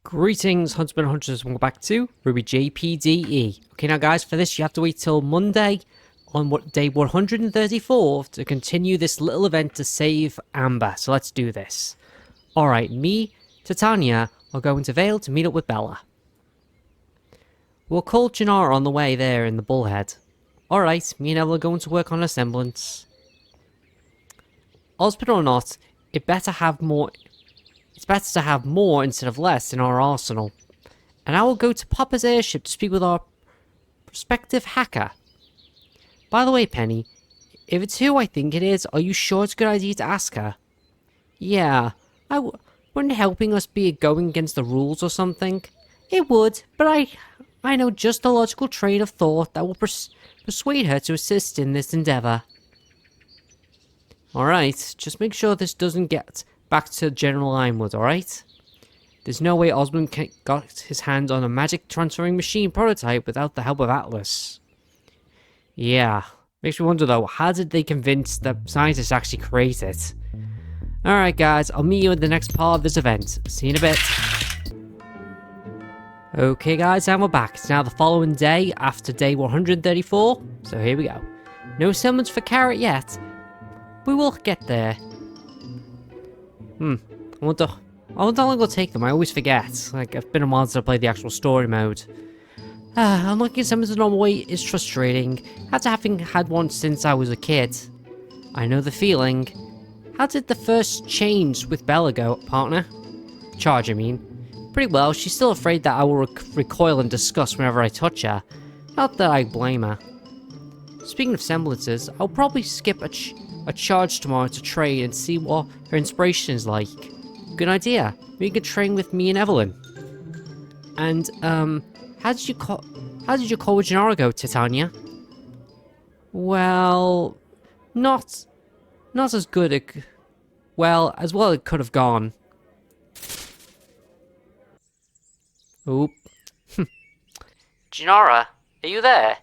Greetings, Huntsmen and Hunters, welcome back to RWBY-JPDE. Okay, now guys, for this you have to wait till Monday on day 134 to continue this little event to save Amber. So let's do this. Alright, me, Titania, are going to Vale to meet up with Bella. We'll call Janara on the way there in the Bullhead. Alright, me and Ella are going to work on a semblance. Osbert or not, it's better to have more instead of less in our arsenal. And I will go to Papa's airship to speak with our prospective hacker. By the way, Penny, if it's who I think it is, are you sure it's a good idea to ask her? Yeah, wouldn't helping us be going against the rules or something? It would, but I know just a logical train of thought that will persuade her to assist in this endeavor. Alright, just make sure this doesn't get back to General Ironwood, alright? There's no way Osmond got his hands on a magic transferring machine prototype without the help of Atlas. Yeah, makes me wonder though, how did they convince the scientists to actually create it? Alright guys, I'll meet you in the next part of this event. See you in a bit. Okay guys, and we're back. It's now the following day after day 134, so here we go. No summons for Carrot yet. We will get there. I wonder how long it'll take them. I always forget. Like, it's been a while since I played the actual story mode. Unlocking summons the normal way is frustrating, after having had one since I was a kid. I know the feeling. How did the first change with Bella go, partner? Charge, I mean. Pretty well. She's still afraid that I will recoil in disgust whenever I touch her. Not that I blame her. Speaking of semblances, I'll probably skip a charge tomorrow to train and see what her inspiration is like. Good idea. Maybe you could train with me and Evelyn. And how did your call with Janara go, Titania? Well, not as good. As well it could have gone. Oop. Janara, are you there?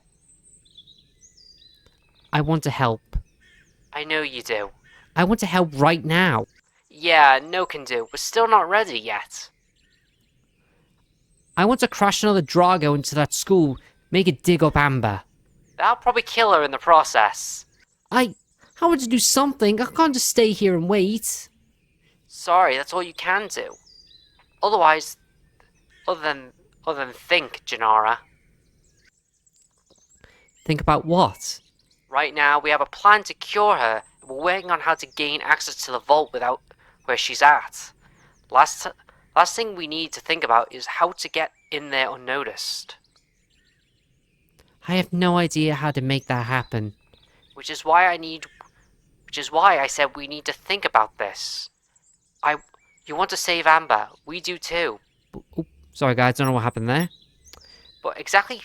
I want to help. I know you do. I want to help right now. Yeah, no can do. We're still not ready yet. I want to crash another Drago into that school, make it dig up Amber. That'll probably kill her in the process. I want to do something. I can't just stay here and wait. Sorry, that's all you can do. Otherwise, other than think, Janara. Think about what? Right now, we have a plan to cure her, and we're working on how to gain access to the vault without where she's at. Last thing we need to think about is how to get in there unnoticed. I have no idea how to make that happen. Which is why I said we need to think about this. You want to save Amber. We do too. Oops, sorry guys, don't know what happened there. But exactly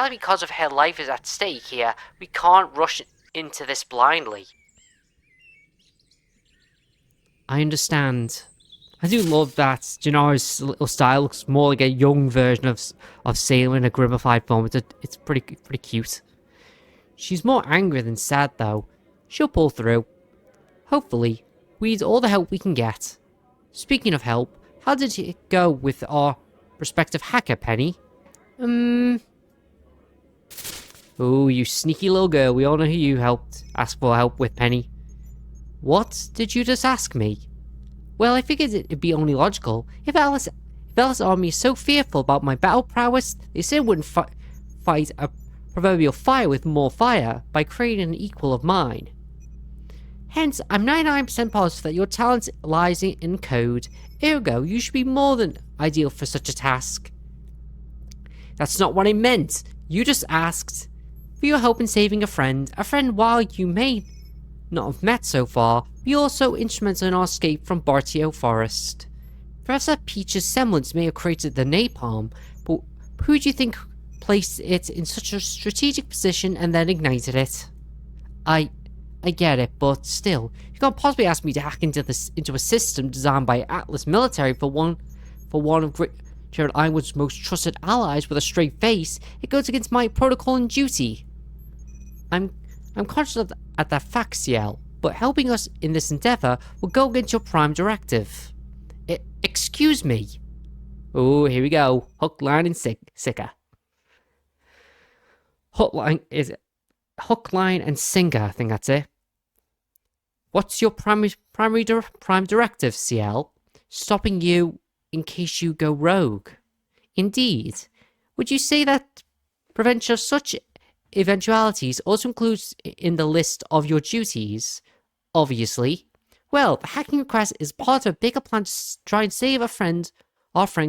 because of her life is at stake here, we can't rush into this blindly. I understand. I do love that Janara's little style looks more like a young version of Sailor in a grimmified form. It's pretty cute. She's more angry than sad though. She'll pull through. Hopefully, we need all the help we can get. Speaking of help, how did it go with our prospective hacker, Penny? Oh, you sneaky little girl. We all know who you ask for help with, Penny. What did you just ask me? Well, I figured it'd be only logical. If Alice's army is so fearful about my battle prowess, they said wouldn't fight a proverbial fire with more fire by creating an equal of mine. Hence, I'm 99% positive that your talent lies in code. Ergo, you should be more than ideal for such a task. That's not what I meant. You just asked for your help in saving a friend while you may not have met so far, be also instrumental in our escape from Bartio Forest. Professor Peach's semblance may have created the napalm, but who do you think placed it in such a strategic position and then ignited it? I get it, but still, you can't possibly ask me to hack into a system designed by Atlas military for one of Gerald Ironwood's most trusted allies with a straight face. It goes against my protocol and duty. I'm conscious of that fact, Ciel, but helping us in this endeavor will go against your prime directive. Excuse me. Oh, here we go. Hook, line, and sinker. Hook, line, and sinker. I think that's it. What's your prime directive, CL? Stopping you in case you go rogue. Indeed. Would you say that prevention of such eventualities also includes in the list of your duties? Obviously. Well, the hacking request is part of a bigger plan to try and save our friend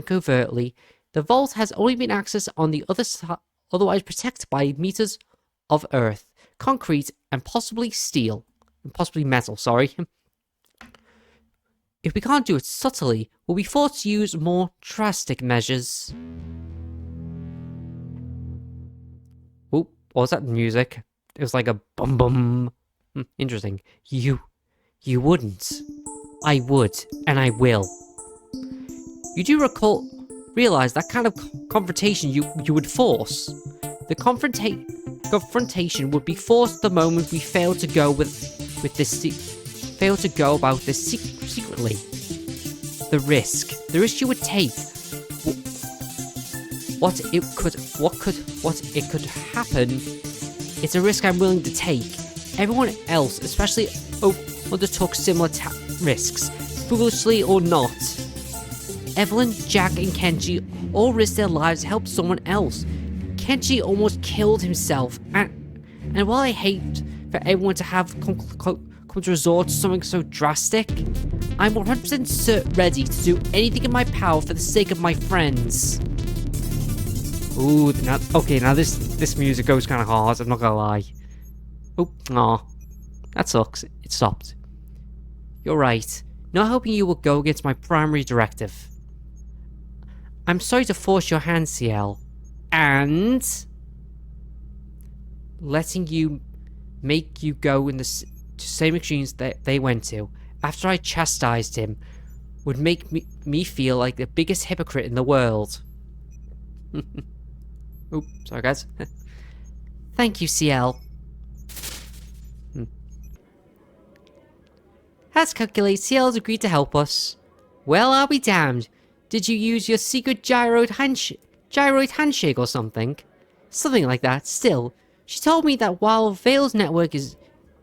covertly. The vault has only been accessed on the other side, otherwise protected by meters of earth, concrete, and possibly steel. Possibly metal, sorry. If we can't do it subtly, we'll be forced to use more drastic measures. Oh, what was that music? It was like a bum bum. Interesting. You wouldn't. I would, and I will. You do realize that kind of confrontation you would force. The confrontation would be forced the moment we fail to go about this secretly. The risk you would take. What it could happen. It's a risk I'm willing to take. Everyone else, especially undertook similar risks, foolishly or not. Evelyn, Jack, and Kenji all risked their lives to help someone else. Kenji almost killed himself, and while I hate for everyone to have come to resort to something so drastic, I'm 100% ready to do anything in my power for the sake of my friends. Ooh, now this music goes kind of hard, I'm not gonna lie. Oh, aw, that sucks, it stopped. You're right, not hoping you will go against my primary directive. I'm sorry to force your hand, CL. And letting you make you go in the same extremes that they went to after I chastised him would make me feel like the biggest hypocrite in the world. Oops, sorry guys. Thank you, CL. As calculated, CL's agreed to help us. Well, I'll be damned. Did you use your secret gyroid handshake or something? Something like that. Still, she told me that while Vale's network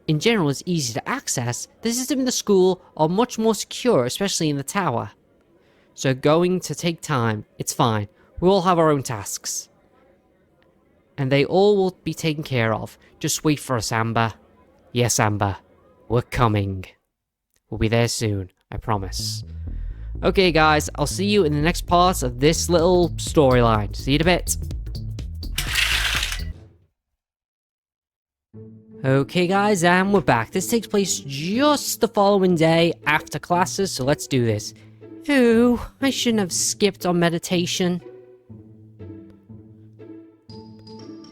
in general is easy to access, the system in the school are much more secure, especially in the tower. So going to take time. It's fine. We all have our own tasks. And they all will be taken care of. Just wait for us, Amber. Yes, Amber. We're coming. We'll be there soon, I promise. Okay guys, I'll see you in the next part of this little storyline. See you in a bit. Okay guys, and we're back. This takes place just the following day after classes, so let's do this. Ooh, I shouldn't have skipped on meditation.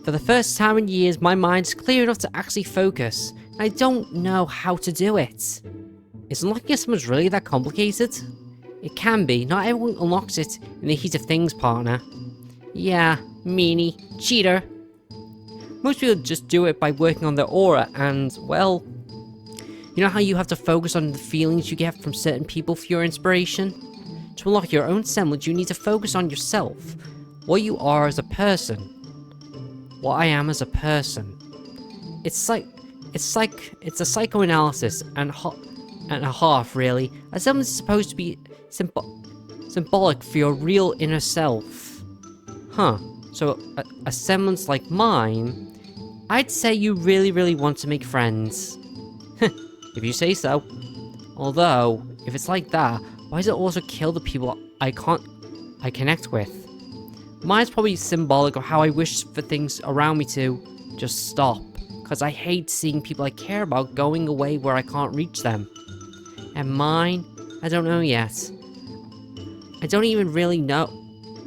For the first time in years, my mind's clear enough to actually focus. I don't know how to do it. Is unlocking a summons really that complicated? It can be. Not everyone unlocks it in the heat of things, partner. Yeah, meanie. Cheater. Most people just do it by working on their aura and, well... You know how you have to focus on the feelings you get from certain people for your inspiration? To unlock your own semblance, you need to focus on yourself. What you are as a person. What I am as a person. It's a psychoanalysis and a half, really. A semblance is supposed to be symbolic for your real inner self. Huh. So, a semblance like mine, I'd say you really want to make friends. If you say so. Although, if it's like that, why does it also kill the people I connect with? Mine's probably symbolic of how I wish for things around me to just stop. Because I hate seeing people I care about going away where I can't reach them. And mine, I don't know yet. I don't even really know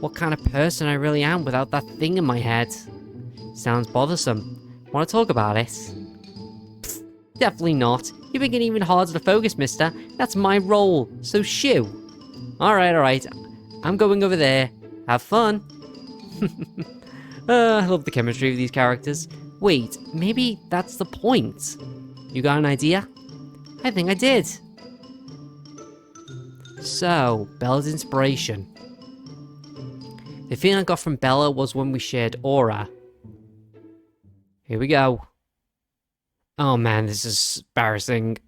what kind of person I really am without that thing in my head. Sounds bothersome. Want to talk about it? Pfft, definitely not. You're making it even harder to focus, mister. That's my role, so shoo. Alright. I'm going over there. Have fun. I love the chemistry of these characters. Wait, maybe that's the point. You got an idea? I think I did. So, Bella's inspiration. The feeling I got from Bella was when we shared aura. Here we go. Oh man, this is embarrassing.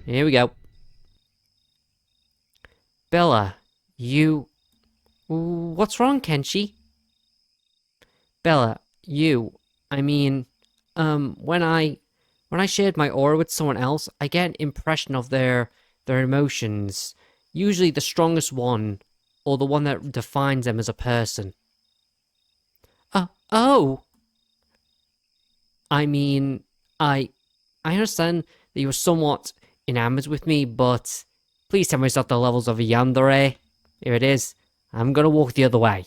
Here we go. Bella, you... What's wrong, Kenshi? Bella, you... I mean... when I shared my aura with someone else, I get an impression of their emotions. Usually the strongest one, or the one that defines them as a person. Oh! I mean, I understand that you were somewhat enamored with me, but please tell me it's not the levels of a yandere. Here it is. I'm gonna walk the other way.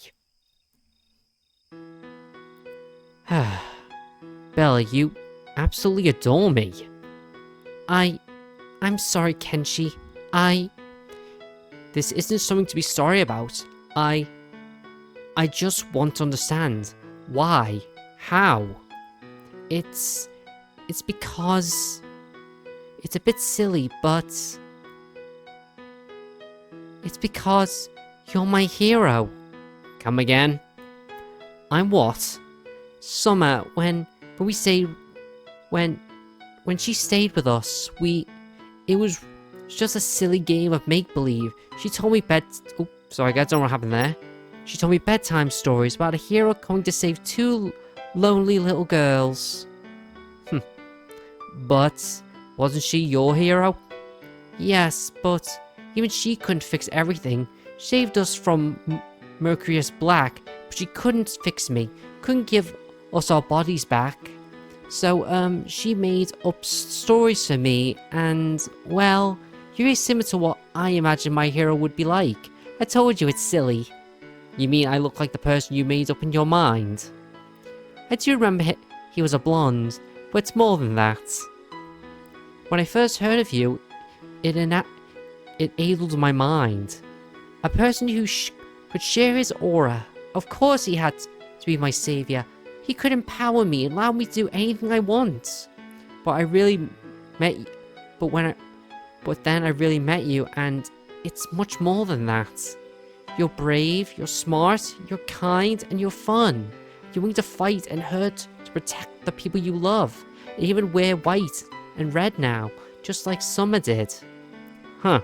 Bella, you absolutely adore me. I'm sorry, Kenshi. This isn't something to be sorry about. I just want to understand. Why? How? It's because... It's a bit silly, but... It's because you're my hero. Come again? I'm what? Summer, when we stayed... When she stayed with us, it was just a silly game of make-believe. She told me oh, sorry guys, I don't know what happened there. She told me bedtime stories about a hero coming to save two lonely little girls. But wasn't she your hero? Yes, but even she couldn't fix everything. She saved us from Mercurius Black, but she couldn't fix me. Couldn't give us our bodies back. So, she made up stories for me, and, well, you're very similar to what I imagine my hero would be like. I told you it's silly. You mean I look like the person you made up in your mind? I do remember he was a blonde, but it's more than that. When I first heard of you, it addled my mind. A person who could share his aura. Of course he had to be my savior. He could empower me and allow me to do anything I want. But I really met you. But then I really met you, and it's much more than that. You're brave, you're smart, you're kind, and you're fun. You're willing to fight and hurt to protect the people you love. And even wear white and red now, just like Summer did. Huh.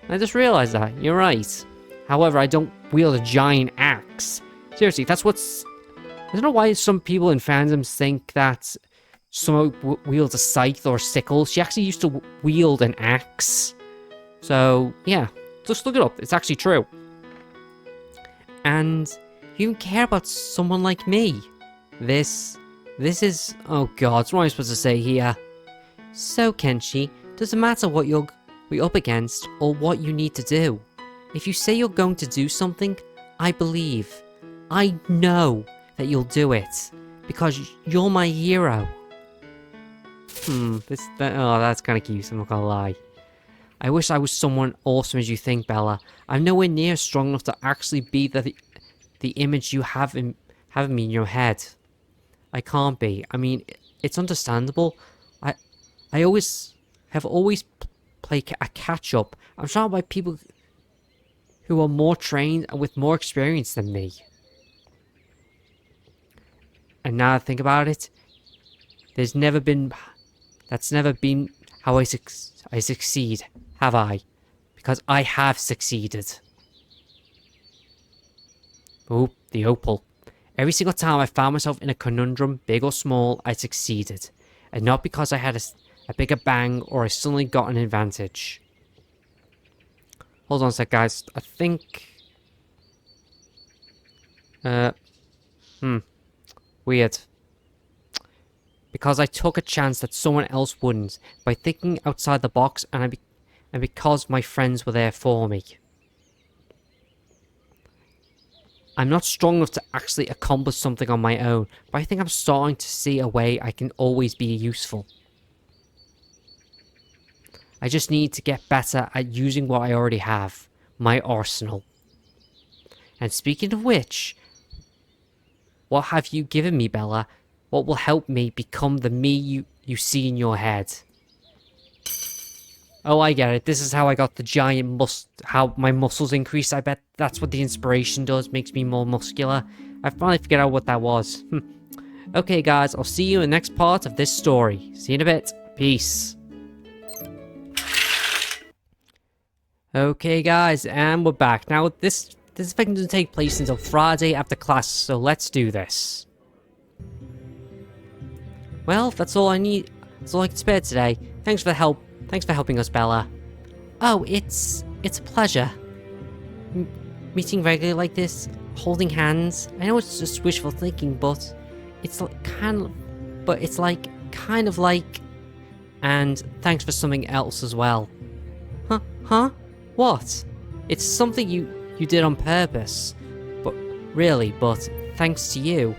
I just realized that. You're right. However, I don't wield a giant axe. Seriously, that's what's... I don't know why some people in fandoms think that Summer wields a scythe or a sickle. She actually used to wield an axe. So, yeah. Just look it up. It's actually true. And you don't care about someone like me. This is... Oh god, what am I supposed to say here? So, Kenshi, doesn't matter what you're up against or what you need to do. If you say you're going to do something, I believe. I know that you'll do it. Because you're my hero. That's kind of cute, I'm not gonna lie. I wish I was someone awesome as you think, Bella. I'm nowhere near strong enough to actually be the image you have me in your head. I can't be. I mean, it's understandable. I always play a catch-up. I'm surrounded by people who are more trained and with more experience than me. And now I think about it, that's never been how I succeed, have I? Because I have succeeded. Oh, the opal. Every single time I found myself in a conundrum, big or small, I succeeded. And not because I had a bigger bang or I suddenly got an advantage. Hold on a sec, guys. I think... Weird. Because I took a chance that someone else wouldn't, by thinking outside the box, and because my friends were there for me. I'm not strong enough to actually accomplish something on my own, but I think I'm starting to see a way I can always be useful. I just need to get better at using what I already have, my arsenal. And speaking of which, what have you given me, Bella? What will help me become the me you see in your head? Oh, I get it. This is how I got the giant how my muscles increase. I bet that's what the inspiration does. Makes me more muscular. I finally figured out what that was. Okay, guys. I'll see you in the next part of this story. See you in a bit. Peace. Okay, guys. And we're back. Now, this thing doesn't take place until Friday after class. So let's do this. Well, that's all I need. That's all I can spare today. Thanks for the help. Thanks for helping us, Bella. Oh, it's a pleasure. Meeting regularly like this, holding hands. I know it's just wishful thinking, but it's like kind of like. And thanks for something else as well. Huh? What? It's something you did on purpose. But thanks to you,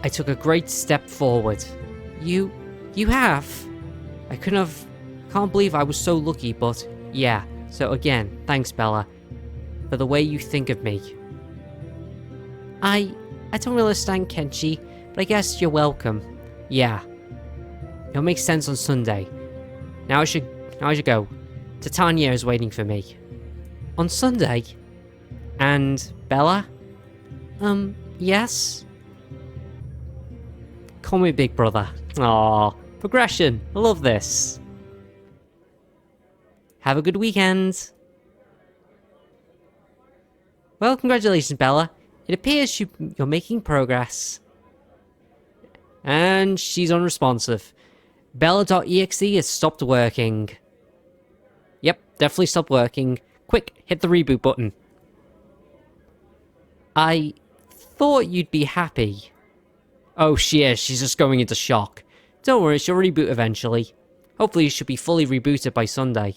I took a great step forward. You have. I can't believe I was so lucky, but yeah. So again, thanks, Bella, for the way you think of me. I don't really understand Kenshi, but I guess you're welcome. Yeah. It'll make sense on Sunday. Now I should go. Titania is waiting for me. On Sunday? And Bella? Yes? Call me Big Brother. Aww. Progression. I love this. Have a good weekend. Well, congratulations, Bella. It appears you're making progress. And she's unresponsive. Bella.exe has stopped working. Yep, definitely stopped working. Quick, hit the reboot button. I thought you'd be happy. Oh, she is. She's just going into shock. Don't worry, she'll reboot eventually. Hopefully, she should be fully rebooted by Sunday.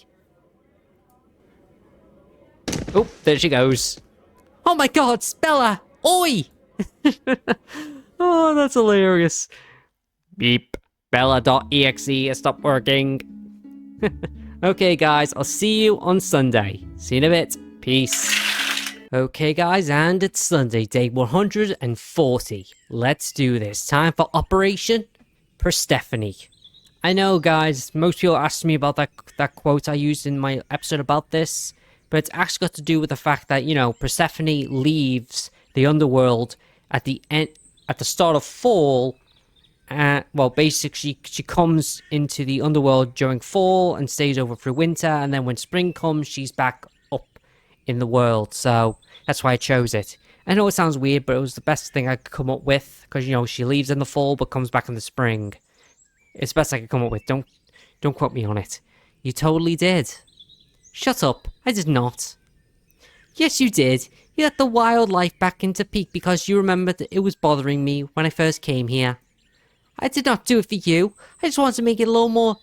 Oh, there she goes. Oh my god, Bella! Oi! Oh, that's hilarious. Beep. Bella.exe has stopped working. Okay, guys, I'll see you on Sunday. See you in a bit. Peace. Okay, guys, and it's Sunday, day 140. Let's do this. Time for Operation Persephone. I know, guys, most people asked me about that quote I used in my episode about this, but it's actually got to do with the fact that, Persephone leaves the underworld at the start of fall. Well, basically, she comes into the underworld during fall and stays over through winter, and then when spring comes, she's back up in the world. So that's why I chose it. I know it sounds weird, but it was the best thing I could come up with, because, she leaves in the fall but comes back in the spring. It's the best I could come up with. Don't quote me on it. You totally did. Shut up. I did not. Yes, you did. You let the wildlife back into peak because you remembered that it was bothering me when I first came here. I did not do it for you. I just wanted to make it a little more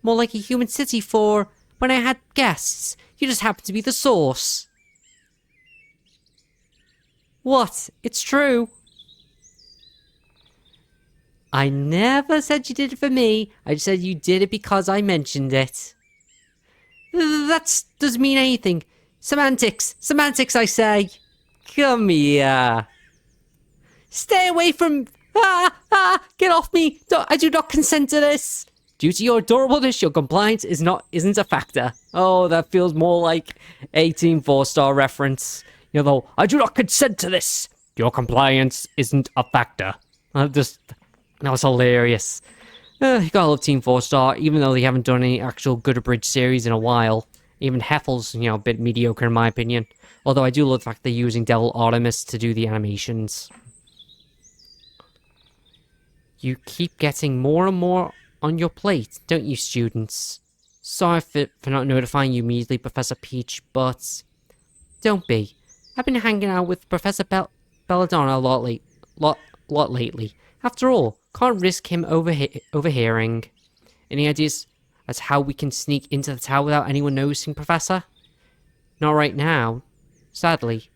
like a human city for when I had guests. You just happened to be the source. What? It's true. I never said you did it for me. I just said you did it because I mentioned it. That doesn't mean anything. Semantics. Semantics, I say. Come here. Stay away from... Get off me! I do not consent to this! Due to your adorableness, your compliance isn't a factor. Oh, that feels more like a Team 4-star reference. I do not consent to this! Your compliance isn't a factor. That was hilarious. You gotta love Team 4-star, even though they haven't done any actual good abridged series in a while. Even Heffel's, a bit mediocre in my opinion. Although I do love the fact they're using Devil Artemis to do the animations. You keep getting more and more on your plate, don't you, students? Sorry for not notifying you immediately, Professor Peach, but... Don't be. I've been hanging out with Professor Belladonna a lot lately. After all, can't risk him overhearing. Any ideas as how we can sneak into the tower without anyone noticing, Professor? Not right now. Sadly.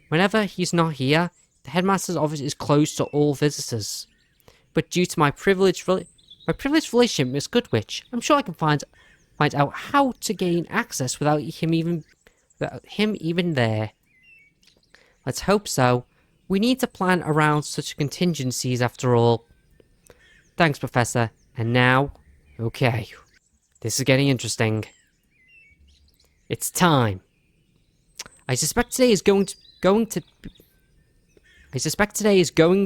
Whenever he's not here, the headmaster's office is closed to all visitors. But due to my privileged relationship with Miss Goodwitch, I'm sure I can find out how to gain access without him even there. Let's hope so. We need to plan around such contingencies after all. Thanks, Professor. And now, okay. This is getting interesting. It's time. I suspect today is going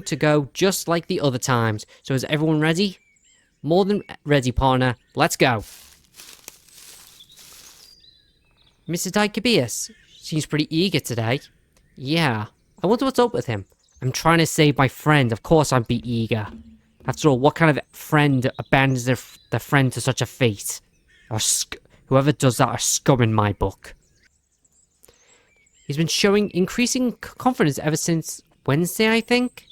to go just like the other times. So is everyone ready? More than ready, partner. Let's go. Mr. Dicabeus seems pretty eager today. Yeah. I wonder what's up with him. I'm trying to save my friend. Of course I'd be eager. After all, what kind of friend abandons their friend to such a fate? Whoever does that are scum in my book. He's been showing increasing confidence ever since Wednesday, I think?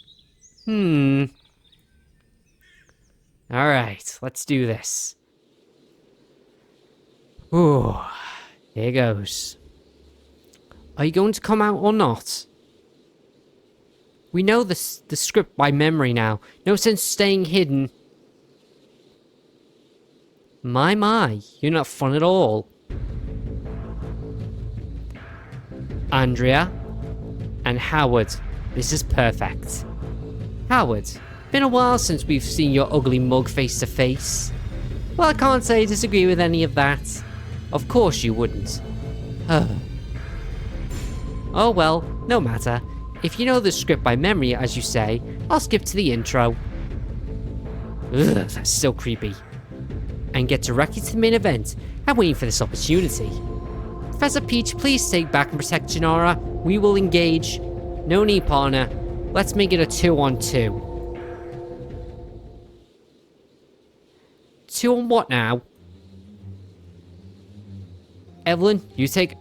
Alright, let's do this. Ooh, here goes. Are you going to come out or not? We know the script by memory now. No sense staying hidden. My, you're not fun at all. Andrea and Howard, this is perfect. Howard, been a while since we've seen your ugly mug face to face. Well, I can't say I disagree with any of that. Of course you wouldn't. Oh well, no matter. If you know the script by memory, as you say, I'll skip to the intro. Ugh, that's so creepy. And get directly to the main event. I'm waiting for this opportunity. Professor Peach, please stay back and protect Janara. We will engage. No need, partner. Let's make it a 2-on-2. 2 on what now? Evelyn, you take...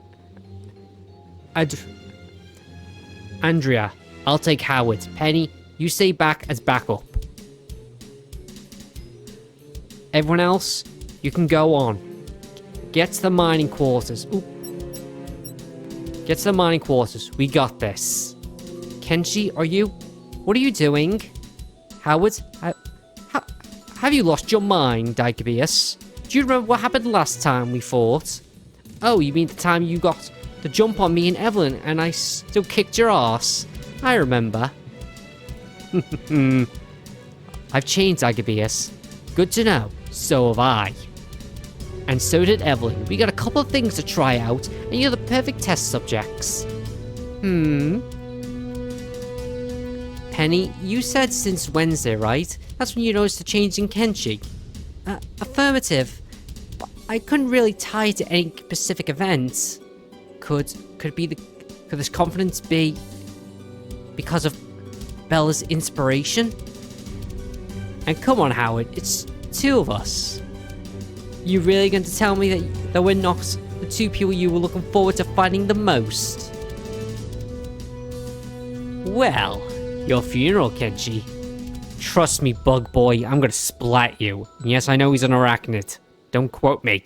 Andrea, I'll take Howard. Penny, you stay back as backup. Everyone else, you can go on. Get to the mining quarters. Oop. Get to the mining quarters. We got this. Kenshi, what are you doing? Howard, have you lost your mind, Dicabeus? Do you remember what happened last time we fought? Oh, you mean the time you got the jump on me and Evelyn and I still kicked your ass? I remember. I've changed, Dicabeus. Good to know. So have I. And so did Evelyn. We got a couple of things to try out, and you're the perfect test subjects. Penny, you said since Wednesday, right? That's when you noticed the change in Kenshi. Affirmative. But I couldn't really tie it to any specific event. Could this confidence be because of Bella's inspiration? And come on, Howard, it's 2 of us. You really going to tell me that we're not the 2 people you were looking forward to fighting the most? Well, your funeral, Kenshi. Trust me, bug boy, I'm gonna splat you. Yes, I know he's an arachnid. Don't quote me.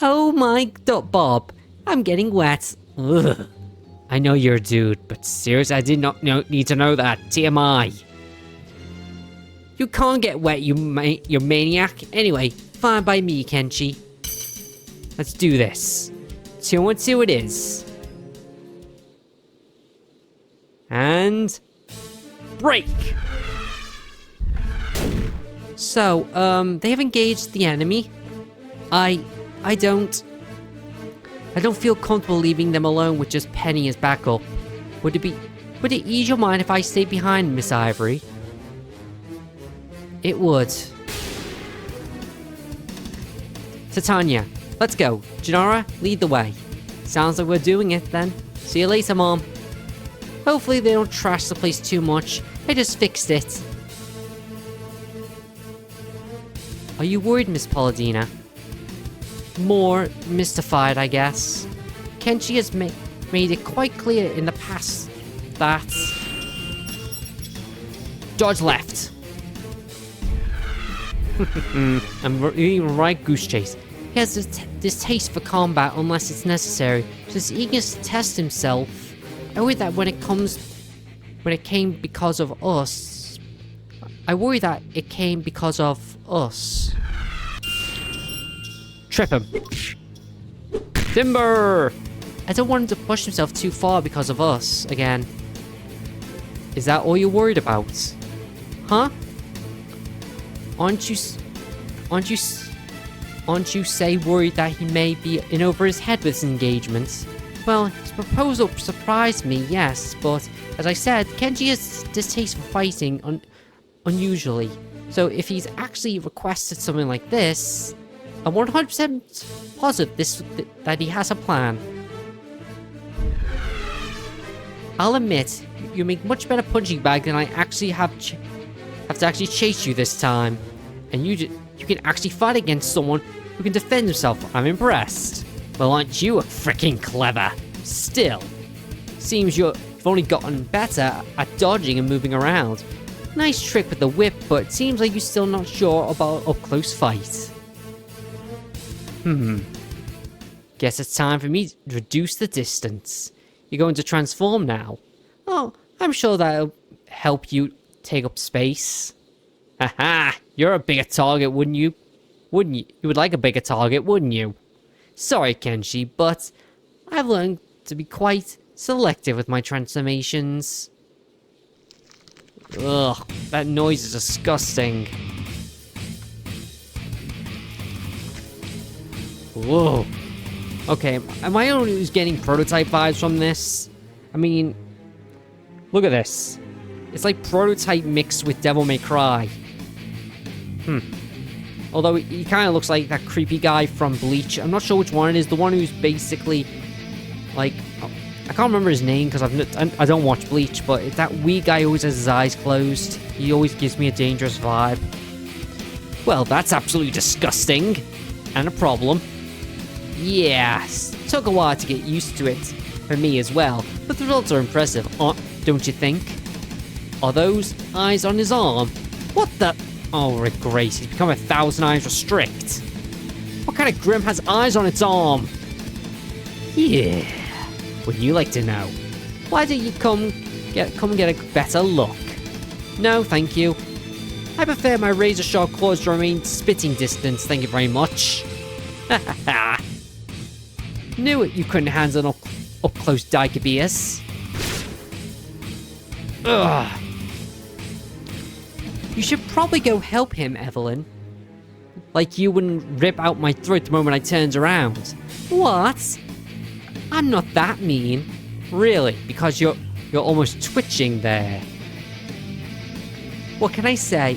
Oh my Bob, I'm getting wet. Ugh. I know you're a dude, but seriously, I did not need to know that. TMI. You can't get wet, you maniac. Anyway, fine by me, Kenshi. Let's do this. 2-on-2 it is. And... break! So, they have engaged the enemy. I don't feel comfortable leaving them alone with just Penny as backup. Would it ease your mind if I stayed behind, Miss Ivory? It would. Titania, let's go. Janara, lead the way. Sounds like we're doing it then. See you later, Mom. Hopefully they don't trash the place too much. I just fixed it. Are you worried, Miss Polydina? More mystified, I guess. Kenshi has made it quite clear in the past that... Dodge left. I'm even right, Goose Chase. He has this taste for combat unless it's necessary. Just eagerness to test himself. I worry that when it came because of us. I worry that it came because of us. Trip him. Timber! I don't want him to push himself too far because of us again. Is that all you're worried about? Huh? Aren't you Aren't you, say, worried that he may be in over his head with his engagements? Well, his proposal surprised me, yes, but as I said, Kenji has distaste for fighting unusually. So if he's actually requested something like this, I'm 100% positive that he has a plan. I'll admit, you make much better punching bag than I actually have to actually chase you this time. And you can actually fight against someone who can defend himself. I'm impressed. Well, aren't you freaking clever? Still, seems you've only gotten better at dodging and moving around. Nice trick with the whip, but it seems like you're still not sure about up-close fight. Guess it's time for me to reduce the distance. You're going to transform now. Oh, I'm sure that'll help you take up space. Haha, you're a bigger target, wouldn't you? Wouldn't you? You would like a bigger target, wouldn't you? Sorry, Kenshi, but I've learned to be quite selective with my transformations. Ugh, that noise is disgusting. Whoa. Okay, am I the only who's getting prototype vibes from this? I mean, look at this. It's like prototype mixed with Devil May Cry. Although he kind of looks like that creepy guy from Bleach. I'm not sure which one it is. The one who's basically like, I can't remember his name because I don't watch Bleach, but it's that wee guy who always has his eyes closed. He always gives me a dangerous vibe. Well, that's absolutely disgusting. And a problem. Yes, took a while to get used to it for me as well, but the results are impressive, don't you think? Are those eyes on his arm? What the? Oh, great, he's become 1,000 eyes restrict. What kind of Grim has eyes on its arm? Yeah, would you like to know? Why don't you come get a better look? No, thank you. I prefer my razor-sharp claws to remain spitting distance, thank you very much. Ha ha ha. Knew it you couldn't handle an up-close Dicabeus. Ugh. You should probably go help him, Evelyn. Like you wouldn't rip out my throat the moment I turned around. What? I'm not that mean. Really, because you're almost twitching there. What can I say?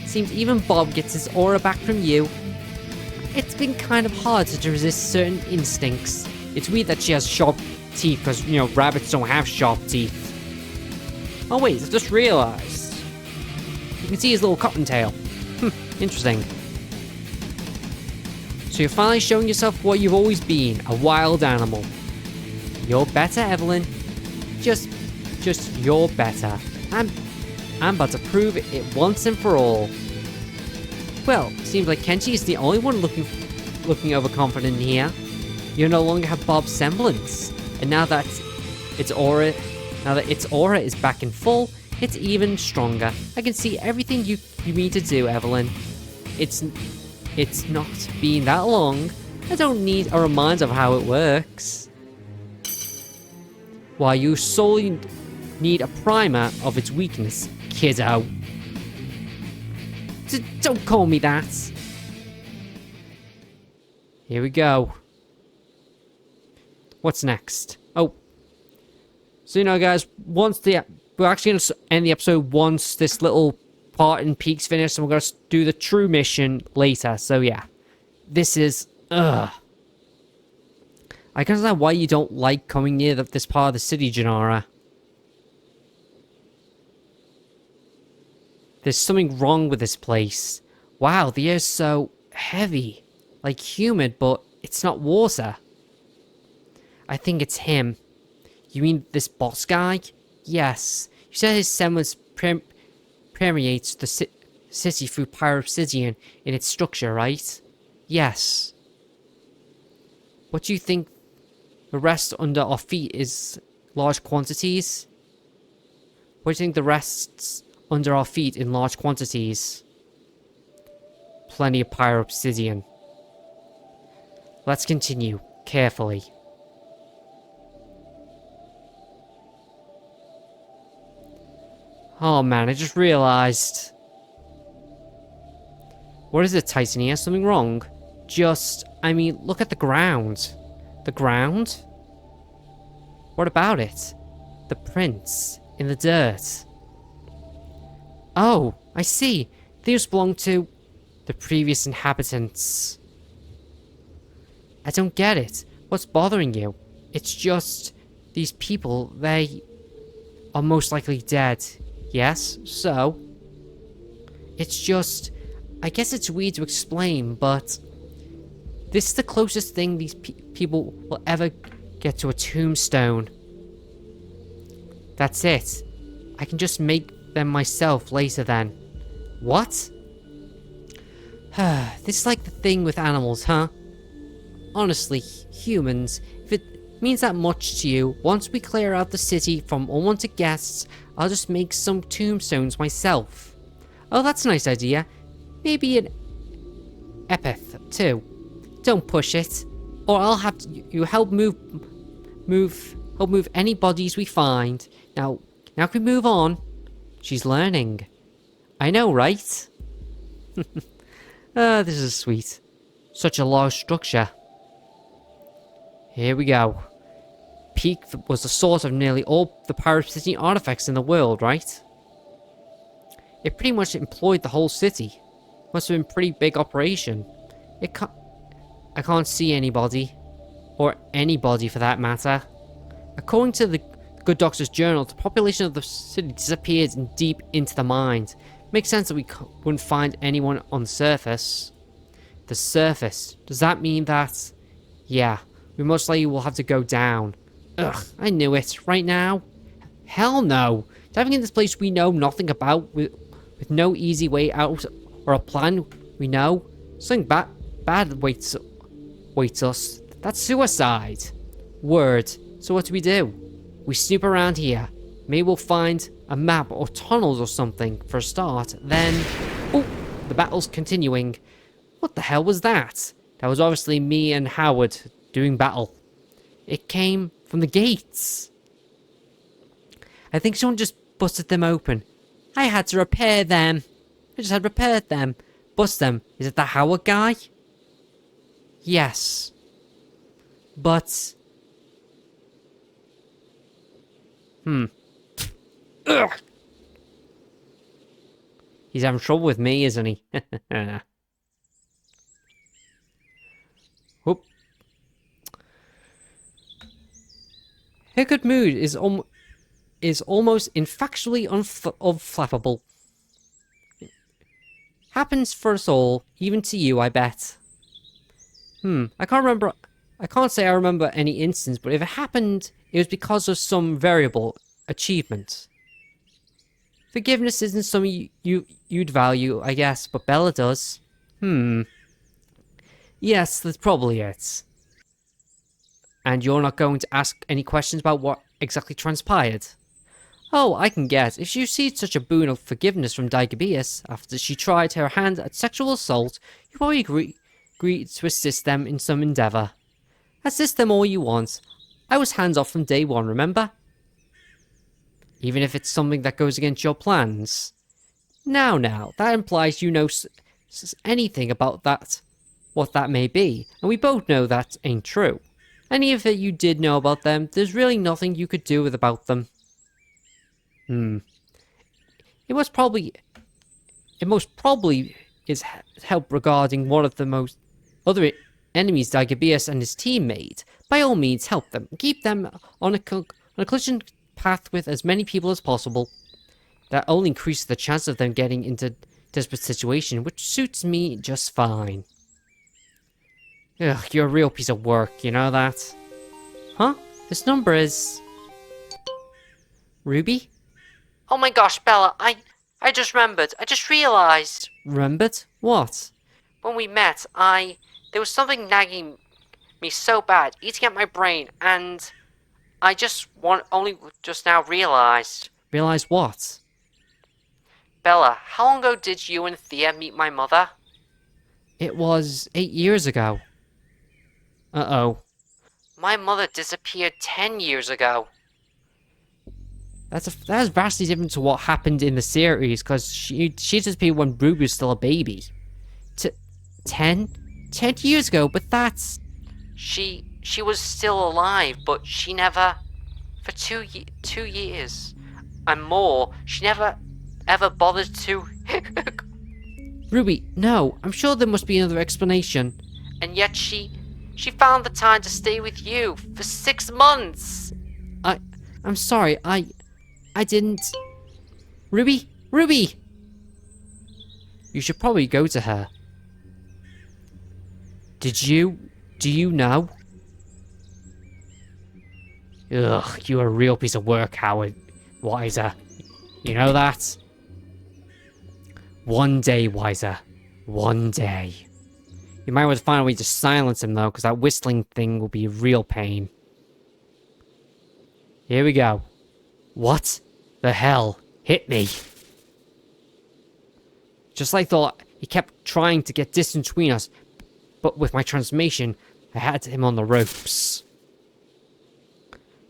Seems even Bob gets his aura back from you. It's been kind of hard to resist certain instincts. It's weird that she has sharp teeth, because, you know, rabbits don't have sharp teeth. Oh wait, I've just realized. You can see his little cottontail. Interesting. So you're finally showing yourself what you've always been, a wild animal. You're better, Evelyn. Just you're better. I'm about to prove it once and for all. Well, seems like Kenshi is the only one looking overconfident here. You no longer have Bob's semblance, and now that its aura is back in full, it's even stronger. I can see everything you mean to do, Evelyn. It's not been that long. I don't need a reminder of how it works. Why, you solely need a primer of its weakness, kiddo. Don't call me that. Here we go. What's next? Oh. So, you know, guys, we're actually going to end the episode once this little part in Peak's finished, and we're going to do the true mission later. So, yeah. This is... I can understand why you don't like coming near this part of the city, Janara. There's something wrong with this place. Wow, the air's so heavy. Like humid, but it's not water. I think it's him. You mean this boss guy? Yes. You said his semblance permeates the city through pyro-obsidian in its structure, right? Yes. What do you think the rest under our feet is large quantities? What do you think the rest's under our feet in large quantities? Plenty of pyro-obsidian. Let's continue carefully. Oh man, I just realized. What is it, Tyson? He has something wrong? I mean, look at the ground. The ground? What about it? The prints in the dirt. Oh, I see. These belong to the previous inhabitants. I don't get it. What's bothering you? It's just these people, they are most likely dead. Yes, so? It's just, I guess it's weird to explain, but this is the closest thing these people will ever get to a tombstone. That's it. I can just make them myself later then. What? This is like the thing with animals, huh? Honestly, humans, if it means that much to you, once we clear out the city from unwanted guests, I'll just make some tombstones myself. Oh, that's a nice idea. Maybe an epitaph, too. Don't push it, or I'll have you help move any bodies we find. Now can we move on? She's learning. I know, right? This is sweet. Such a large structure. Here we go. Peak was the source of nearly all the parasitic artifacts in the world, right? It pretty much employed the whole city. Must have been a pretty big operation. I can't see anybody. Or anybody for that matter. According to the Good Doctor's journal, the population of the city disappeared deep into the mines. Makes sense that we wouldn't find anyone on the surface. The surface. Does that mean that... Yeah, we most likely will have to go down. Ugh, I knew it. Right now? Hell no. Diving in this place we know nothing about, with no easy way out or a plan we know. Something bad waits us. That's suicide. Word. So what do we do? We snoop around here. Maybe we'll find a map or tunnels or something for a start. Then... Oh, the battle's continuing. What the hell was that? That was obviously me and Howard doing battle. It came from the gates. I think someone just busted them open. I had to repair them. I just had repaired them. Bust them. Is it the Howard guy? Yes. But... Ugh. He's having trouble with me, isn't he? Whoop. Her good mood is almost infactually unflappable. Happens for us all, even to you, I bet. I can't say I remember any instance, but if it happened, it was because of some variable achievement. Forgiveness isn't something you'd value, I guess, but Bella does. Yes, that's probably it. And you're not going to ask any questions about what exactly transpired? Oh, I can guess. If she received such a boon of forgiveness from Diabetes after she tried her hand at sexual assault, you probably agreed to assist them in some endeavour. Assist them all you want. I was hands off from day one, remember? Even if it's something that goes against your plans. Now, that implies you know anything about that, what that may be, and we both know that ain't true. Any of it you did know about them, there's really nothing you could do about them. It most probably is help regarding one of the most other enemies Diabetes and his team made. By all means, help them. Keep them on a collision path with as many people as possible. That only increases the chance of them getting into desperate situation, which suits me just fine. Ugh, you're a real piece of work, you know that? Huh? This number is... Ruby? Oh my gosh, Bella, I just remembered. I just realized. Remembered? What? When we met, there was something nagging me so bad, eating at my brain, and I only just now realized. Realized what? Bella, how long ago did you and Thea meet my mother? It was 8 years ago. Uh-oh. My mother disappeared 10 years ago. That is vastly different to what happened in the series, because she disappeared when Ruby was still a baby. 10? 10 years ago, but that's... She was still alive, but she never... For 2 years and more, she never ever bothered to... Ruby, no, I'm sure there must be another explanation. And yet she found the time to stay with you for 6 months. I'm sorry, I didn't... Ruby! Ruby! You should probably go to her. Do you know? Ugh, you're a real piece of work, Howard. Wiser. You know that? One day, Wiser. One day. You might want to find a way to silence him, though, because that whistling thing will be a real pain. Here we go. What the hell hit me? Just like I thought, he kept trying to get distance between us, but with my transformation, I had him on the ropes.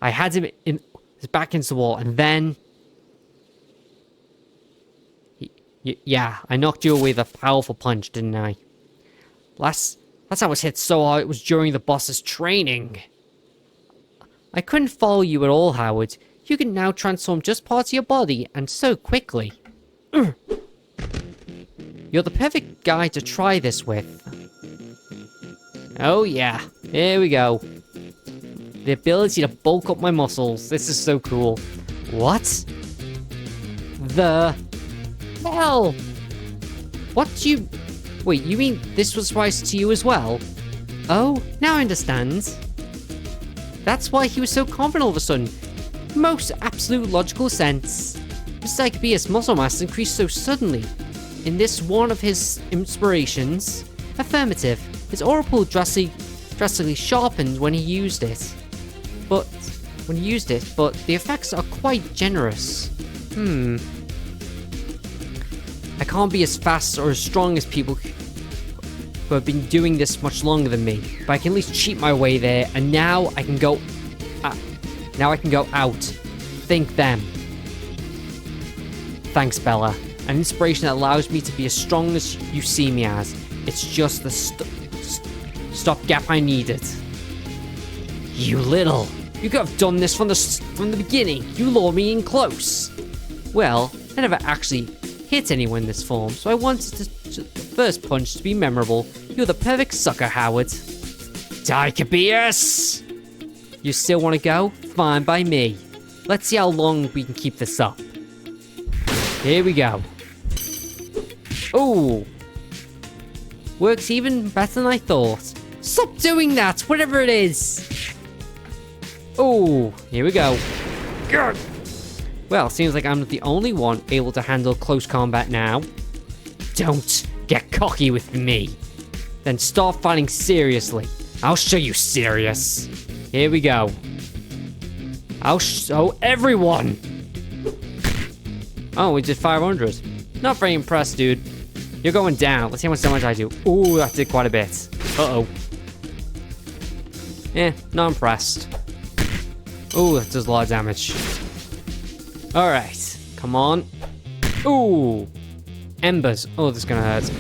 I had him in his back against the wall, and then... Yeah, I knocked you away with a powerful punch, didn't I? Last time I was hit so hard, it was during the boss's training. I couldn't follow you at all, Howard. You can now transform just parts of your body, and so quickly. You're the perfect guy to try this with. Oh yeah, here we go. The ability to bulk up my muscles. This is so cool. What the hell? What do you... Wait, you mean this was surprise to you as well? Oh, now I understand. That's why he was so confident all of a sudden. Most absolute logical sense. Mr. Ikebia's muscle mass increased so suddenly. In this one of his inspirations, affirmative. His aura pool drastically sharpened when he used it. But the effects are quite generous. I can't be as fast or as strong as people who have been doing this much longer than me, but I can at least cheat my way there, and now I can go... out. Think them. Thanks, Bella. An inspiration that allows me to be as strong as you see me as. It's just the stopgap I needed. You little... You could have done this from the beginning. You lured me in close. Well, I never actually hit anyone in this form, so I wanted the first punch to be memorable. You're the perfect sucker, Howard. Ikebias! You still want to go? Fine by me. Let's see how long we can keep this up. Here we go. Ooh. Works even better than I thought. Stop doing that, whatever it is. Ooh, here we go. Grr. Well, seems like I'm not the only one able to handle close combat now. Don't get cocky with me. Then start fighting seriously. I'll show you serious. Here we go. I'll show everyone. Oh, we did 500. Not very impressed, dude. You're going down. Let's see how much damage I do. Ooh, that did quite a bit. Uh-oh. Not impressed. Ooh, that does a lot of damage. Alright. Come on. Ooh. Embers. Oh, this is gonna hurt.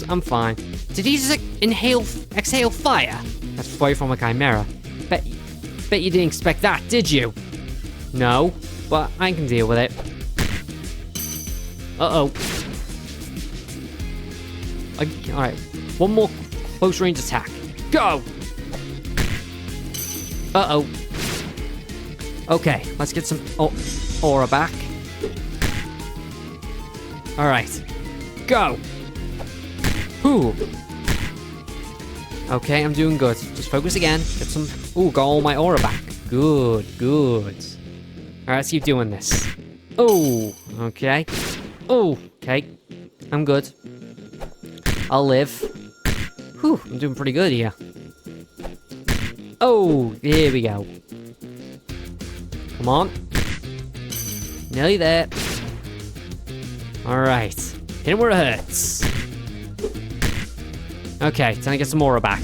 I'm fine. Did he just exhale fire? That's fire from a chimera. Bet you didn't expect that, did you? No, but I can deal with it. Uh-oh. Alright, one more close range attack. Go! Uh-oh. Okay, let's get some aura back. Alright. Go! Whew. Okay, I'm doing good. Just focus again. Get some... Ooh, got all my aura back. Good, good. Alright, let's keep doing this. Oh, okay. Oh, okay. I'm good. I'll live. Whew, I'm doing pretty good here. Oh, here we go. Come on. Nearly there. Alright. Hit him where it hurts. Okay, time to get some aura back.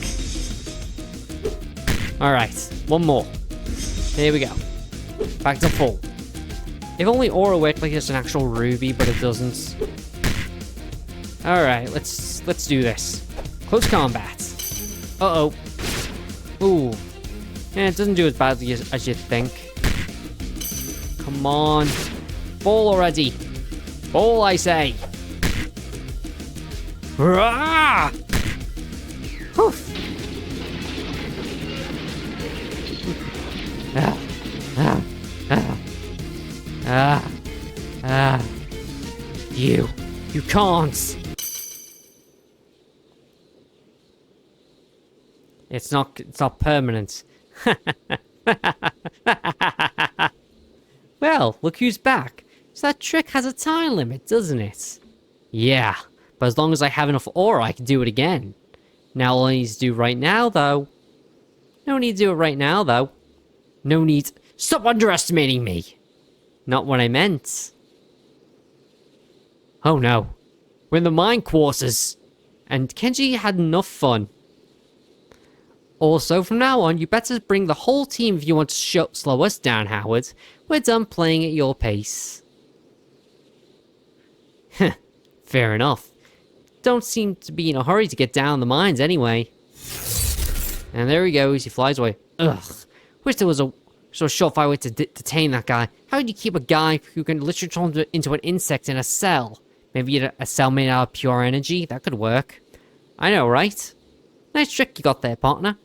Alright, one more. Here we go. Back to full. If only aura worked like it's an actual ruby, but it doesn't. Alright, let's do this. Close combat. Uh-oh. Ooh. Yeah, it doesn't do as badly as you'd think. Come on. Fall already. Fall, I say. Rah! Oof. You can't. It's not permanent. Well, look who's back. So that trick has a time limit, doesn't it? Yeah, but as long as I have enough aura, I can do it again. Now all I need to do right now, though... No need to do it right now, though. No need... Stop underestimating me! Not what I meant. Oh no. We're in the mine quarters. And Kenji had enough fun. Also, from now on, you better bring the whole team if you want to slow us down, Howard. We're done playing at your pace. Heh, fair enough. Don't seem to be in a hurry to get down the mines anyway. And there he goes, he flies away. Ugh. Wish there was a surefire way to detain that guy. How would you keep a guy who can literally turn into an insect in a cell? Maybe a cell made out of pure energy? That could work. I know, right? Nice trick you got there, partner.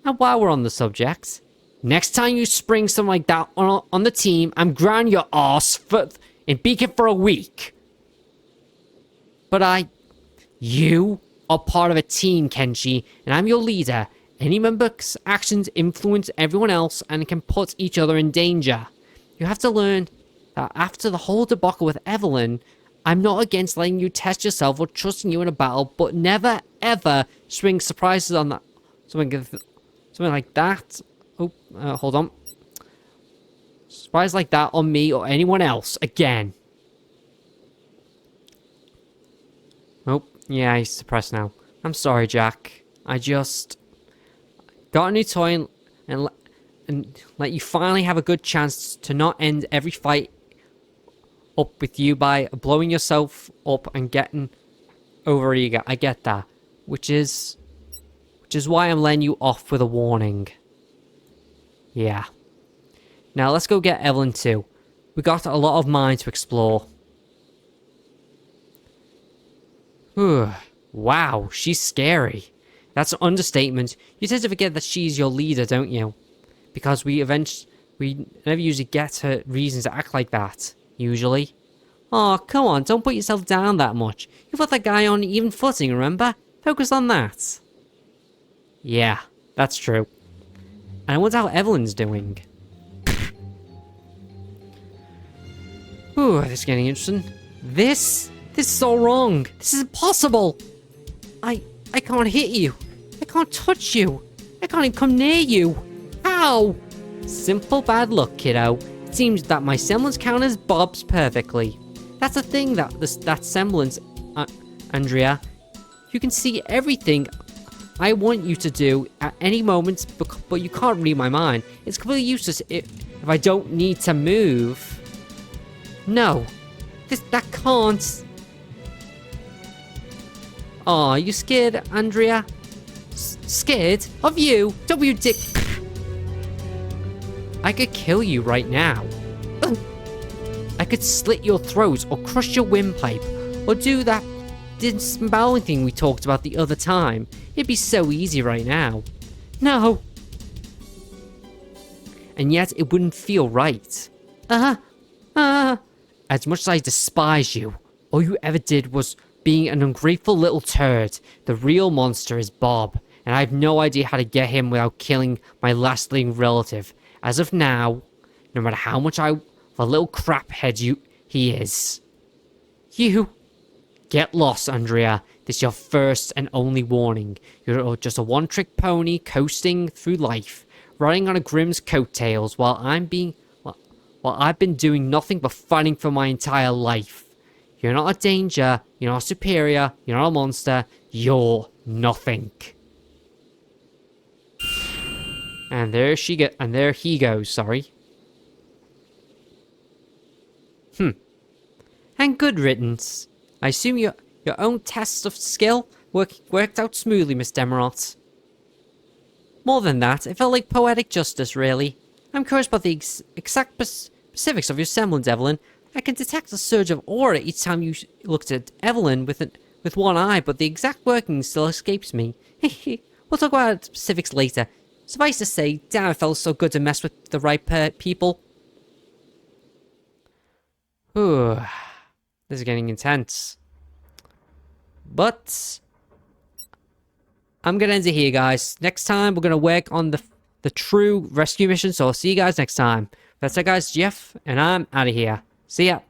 And while we're on the subject, next time you spring something like that on the team, I'm grounding your ass in Beacon for a week. But you are part of a team, Kenji, and I'm your leader. Any member's actions influence everyone else and can put each other in danger. You have to learn that after the whole debacle with Evelyn, I'm not against letting you test yourself or trusting you in a battle, but never, ever spring surprises on that. Something like that. Oh, hold on. Surprise like that on me or anyone else again. Oh, yeah, he's suppressed now. I'm sorry, Jack. I just got a new toy and let you finally have a good chance to not end every fight up with you by blowing yourself up and getting overeager. I get that. Which is why I'm letting you off with a warning. Yeah. Now let's go get Evelyn too. We got a lot of mine to explore. Wow, she's scary. That's an understatement. You tend to forget that she's your leader, don't you? Because we never usually get her reasons to act like that. Usually. Aw, come on, don't put yourself down that much. You put that guy on even footing, remember? Focus on that. Yeah, that's true. And I wonder how Evelyn's doing. Ooh, this is getting interesting. This is all wrong. This is impossible. I can't hit you. I can't touch you. I can't even come near you. How? Simple bad luck, kiddo. It seems that my semblance counters Bob's perfectly. That's the thing that semblance, Andrea. You can see everything I want you to do at any moment, but you can't read my mind. It's completely useless if I don't need to move. No, that can't. Aw, you scared, Andrea? Scared? Of you? Don't be dick. I could kill you right now. I could slit your throat or crush your windpipe or do that disemboweling thing we talked about the other time. It'd be so easy right now. No. And yet it wouldn't feel right. As much as I despise you, all you ever did was being an ungrateful little turd. The real monster is Bob, and I have no idea how to get him without killing my last living relative. As of now, no matter how much of a little craphead he is. You get lost, Andrea. This is your first and only warning. You're just a one-trick pony coasting through life, riding on a Grimm's coattails while I've been doing nothing but fighting for my entire life. You're not a danger, you're not superior, you're not a monster, you're nothing. And there he goes, sorry. And good riddance. I assume your own tests of skill Worked out smoothly, Miss Demeralt. More than that, it felt like poetic justice, really. I'm curious about the exact specifics of your semblance, Evelyn. I can detect a surge of aura each time you looked at Evelyn with one eye, but the exact working still escapes me. We'll talk about specifics later. Suffice to say, damn, it felt so good to mess with the right people. Ooh, this is getting intense. But I'm gonna end it here, guys. Next time we're gonna work on the true rescue mission. So I'll see you guys next time. That's it, guys. Jeff, and I'm out of here. See ya.